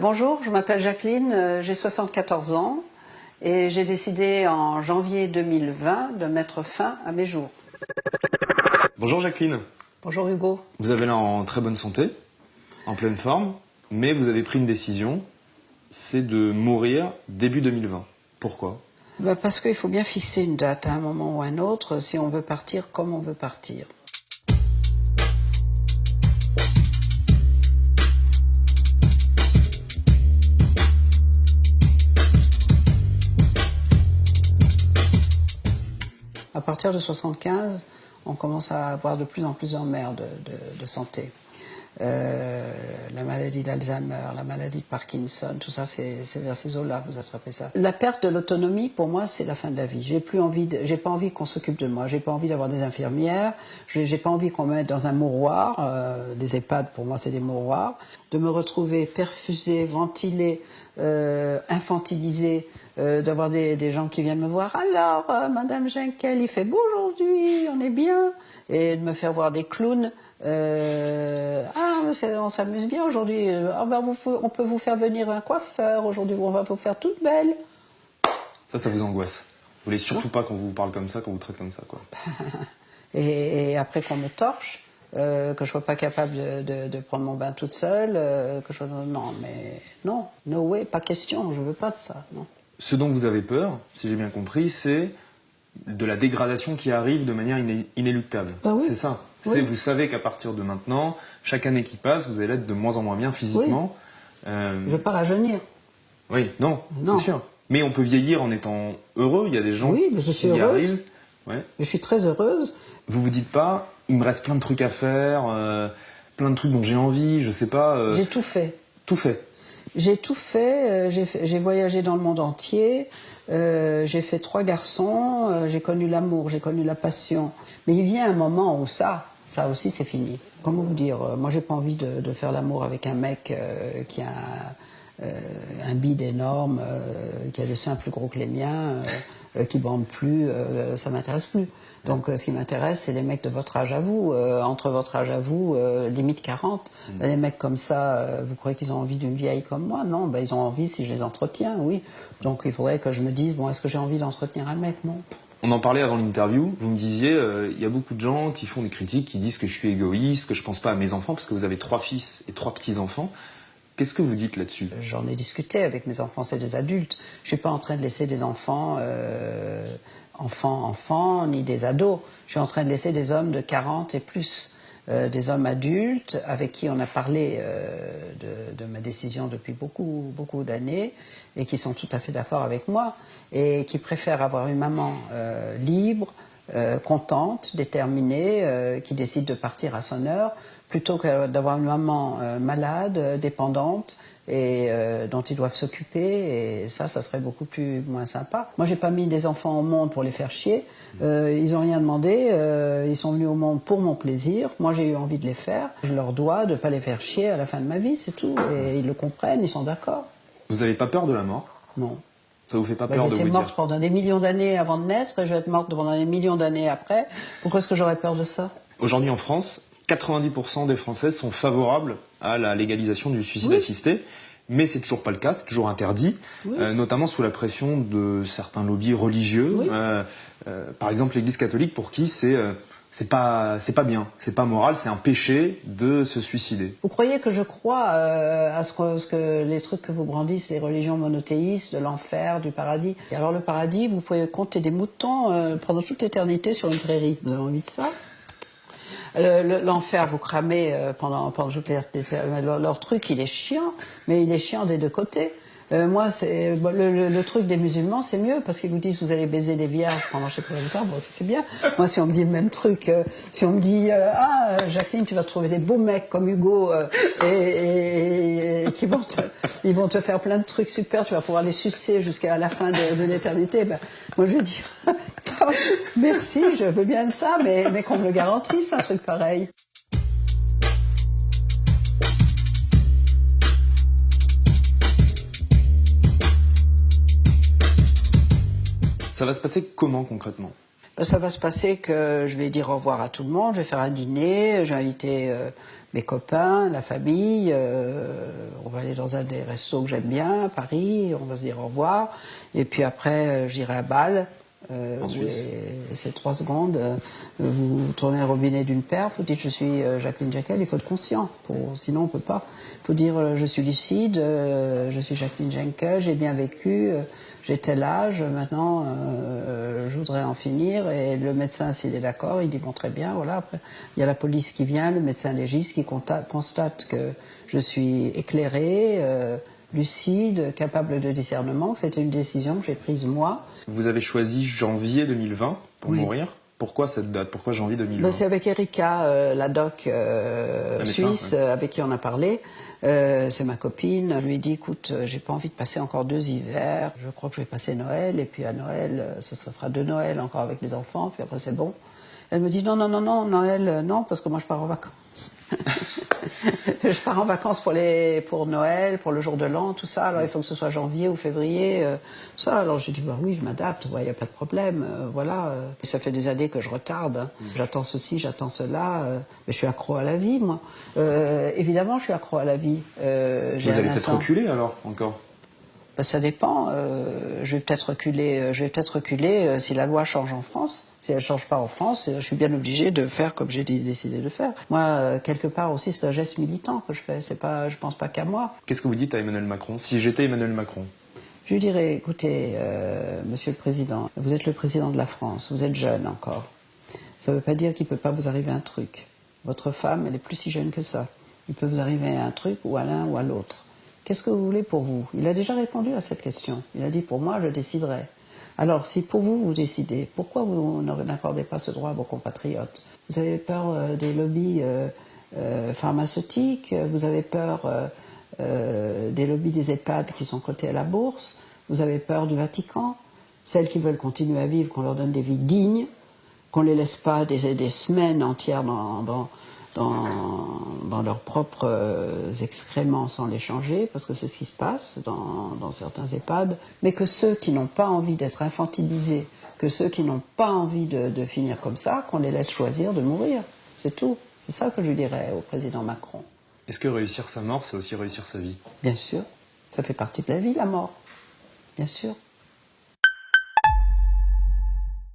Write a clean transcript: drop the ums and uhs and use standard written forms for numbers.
Bonjour, je m'appelle Jacqueline, j'ai 74 ans et j'ai décidé en janvier 2020 de mettre fin à mes jours. Bonjour Jacqueline. Bonjour Hugo. Vous avez l'air en très bonne santé, en pleine forme, mais vous avez pris une décision, c'est de mourir début 2020. Pourquoi ? Parce qu'il faut bien fixer une date à un moment ou à un autre si on veut partir comme on veut partir. À partir de 75, on commence à avoir de plus en plus d'emmerdes de santé. La maladie d'Alzheimer, la maladie de Parkinson, tout ça, c'est vers ces eaux-là vous attrapez ça. La perte de l'autonomie, pour moi, c'est la fin de la vie. J'ai pas envie qu'on s'occupe de moi. J'ai pas envie d'avoir des infirmières. J'ai pas envie qu'on me mette dans un mouroir. Les EHPAD, pour moi, c'est des mouroirs. De me retrouver perfusée, ventilée, infantilisée. D'avoir des gens qui viennent me voir. Alors, Madame Jenkel, il fait beau aujourd'hui, on est bien. Et de me faire voir des clowns. On s'amuse bien aujourd'hui. On peut vous faire venir un coiffeur aujourd'hui, on va vous faire toute belle. Ça vous angoisse. Vous voulez surtout pas qu'on vous parle comme ça, qu'on vous traite comme ça, quoi. Et après qu'on me torche, que je sois pas capable de prendre mon bain toute seule, non, no way, pas question, je veux pas de ça, non. Ce dont vous avez peur, si j'ai bien compris, c'est de la dégradation qui arrive de manière inéluctable. Ah oui. C'est ça. Oui. Vous savez qu'à partir de maintenant, chaque année qui passe, vous allez être de moins en moins bien physiquement. Oui. Je vais pas rajeunir. Oui, non, Non. c'est sûr. Mais on peut vieillir en étant heureux. Il y a des gens oui, mais je suis qui y heureuse. arrivent. Ouais. Je suis très heureuse. Vous vous dites pas, il me reste plein de trucs à faire, plein de trucs dont j'ai envie, je sais pas. J'ai tout fait. Tout fait. J'ai tout fait, j'ai voyagé dans le monde entier, j'ai fait 3 garçons, j'ai connu l'amour, j'ai connu la passion. Mais il vient un moment où ça aussi c'est fini. Comment vous dire, moi j'ai pas envie de faire l'amour avec un mec qui a un bide énorme, qui a des seins plus gros que les miens, qui bande plus, ça m'intéresse plus. Donc ce qui m'intéresse, c'est les mecs de votre âge à vous, entre votre âge à vous, limite 40. Les mecs comme ça, vous croyez qu'ils ont envie d'une vieille comme moi? Non, ils ont envie si je les entretiens, oui. Donc il faudrait que je me dise, est-ce que j'ai envie d'entretenir un mec? Non. On en parlait avant l'interview, vous me disiez, il y a beaucoup de gens qui font des critiques, qui disent que je suis égoïste, que je pense pas à mes enfants, parce que vous avez 3 fils et 3 petits-enfants. Qu'est-ce que vous dites là-dessus? J'en ai discuté avec mes enfants, c'est des adultes. Je suis pas en train de laisser des enfants... enfants, ni des ados. Je suis en train de laisser des hommes de 40 et plus, des hommes adultes avec qui on a parlé de ma décision depuis beaucoup d'années et qui sont tout à fait d'accord avec moi et qui préfèrent avoir une maman libre, contente, déterminée, qui décide de partir à son heure, plutôt que d'avoir une maman malade, dépendante, et dont ils doivent s'occuper, et ça serait beaucoup moins sympa. Moi, j'ai pas mis des enfants au monde pour les faire chier. Ils ont rien demandé. Ils sont venus au monde pour mon plaisir. Moi, j'ai eu envie de les faire. Je leur dois de pas les faire chier à la fin de ma vie, c'est tout. Et ils le comprennent, ils sont d'accord. Vous n'avez pas peur de la mort? Non. Ça vous fait pas peur de vous dire? J'étais morte pendant des millions d'années avant de naître, et je vais être morte pendant des millions d'années après. Pourquoi est-ce que j'aurais peur de ça? Aujourd'hui, en France, 90% des Françaises sont favorables à la légalisation du suicide assisté, mais c'est toujours pas le cas, c'est toujours interdit, notamment sous la pression de certains lobbies religieux. Oui. Par exemple, l'Église catholique, pour qui c'est pas bien, c'est pas moral, c'est un péché de se suicider. Vous croyez que je crois à ce que les trucs que vous brandissent, les religions monothéistes, de l'enfer, du paradis? Et alors le paradis, vous pouvez compter des moutons pendant toute l'éternité sur une prairie. Vous avez envie de ça? L'enfer, vous cramez pendant toute l'éternité. Leur truc, il est chiant, mais il est chiant des deux côtés. Moi, le truc des musulmans, c'est mieux, parce qu'ils vous disent vous allez baiser des vierges pendant je sais pas longtemps, ça c'est bien. Moi, si on me dit le même truc, si on me dit Jacqueline, tu vas trouver des beaux mecs comme Hugo et qui ils vont te faire plein de trucs super, tu vas pouvoir les sucer jusqu'à la fin de l'éternité, moi je vais dire merci, je veux bien ça, mais qu'on me le garantisse, un truc pareil. Ça va se passer comment concrètement? Ben, ça va se passer que je vais dire au revoir à tout le monde, je vais faire un dîner, je vais inviter mes copains, la famille, on va aller dans un des restos que j'aime bien, à Paris, on va se dire au revoir, et puis après j'irai à Bâle. En Suisse. C'est 3 secondes. Vous tournez le robinet d'une paire, vous dites je suis Jacqueline Jekyll, il faut être conscient, sinon on ne peut pas. Il faut dire je suis lucide, je suis Jacqueline Jekyll, j'ai bien vécu, j'ai tel âge, maintenant je voudrais en finir. Et le médecin, s'il est d'accord, il dit bon très bien, voilà. Après, il y a la police qui vient, le médecin légiste qui constate que je suis éclairée, lucide, capable de discernement. C'était une décision que j'ai prise moi. Vous avez choisi janvier 2020 pour mourir. Pourquoi cette date? Pourquoi janvier 2020? C'est avec Erika, la doc suisse, avec qui on a parlé. C'est ma copine. Je lui ai dit, écoute, j'ai pas envie de passer encore 2 hivers. Je crois que je vais passer Noël. Et puis à Noël, ce fera 2 Noëls encore avec les enfants. Puis après, c'est bon. Elle me dit, non, Noël, non, parce que moi, je pars en vacances. Je pars en vacances pour Noël, pour le jour de l'an, tout ça. Alors il faut que ce soit janvier ou février, ça. Alors j'ai dit bah oui, je m'adapte, il n'y a pas de problème, voilà. Ça fait des années que je retarde. Hein. J'attends ceci, j'attends cela, mais je suis accro à la vie, moi. Évidemment, je suis accro à la vie. Vous allez peut-être reculer alors encore. Ben, ça dépend. Je vais peut-être reculer si la loi change en France. Si elle ne change pas en France, je suis bien obligée de faire comme j'ai décidé de faire. Moi, quelque part aussi, c'est un geste militant que je fais. C'est pas, je pense pas qu'à moi. Qu'est-ce que vous dites à Emmanuel Macron? Si j'étais Emmanuel Macron? Je lui dirais, écoutez, Monsieur le Président, vous êtes le président de la France, vous êtes jeune encore. Ça ne veut pas dire qu'il ne peut pas vous arriver un truc. Votre femme, elle est plus si jeune que ça. Il peut vous arriver un truc ou à l'un ou à l'autre. Qu'est-ce que vous voulez pour vous? Il a déjà répondu à cette question. Il a dit, pour moi, je déciderai. Alors, si pour vous, vous décidez, pourquoi vous n'accordez pas ce droit à vos compatriotes? Vous avez peur des lobbies pharmaceutiques, vous avez peur des lobbies des EHPAD qui sont cotés à la bourse, vous avez peur du Vatican, celles qui veulent continuer à vivre, qu'on leur donne des vies dignes, qu'on ne les laisse pas des semaines entières dans leurs propres excréments sans les changer, parce que c'est ce qui se passe dans certains EHPAD, mais que ceux qui n'ont pas envie d'être infantilisés, que ceux qui n'ont pas envie de finir comme ça, qu'on les laisse choisir de mourir. C'est tout. C'est ça que je dirais au président Macron. Est-ce que réussir sa mort, c'est aussi réussir sa vie? Bien sûr. Ça fait partie de la vie, la mort. Bien sûr.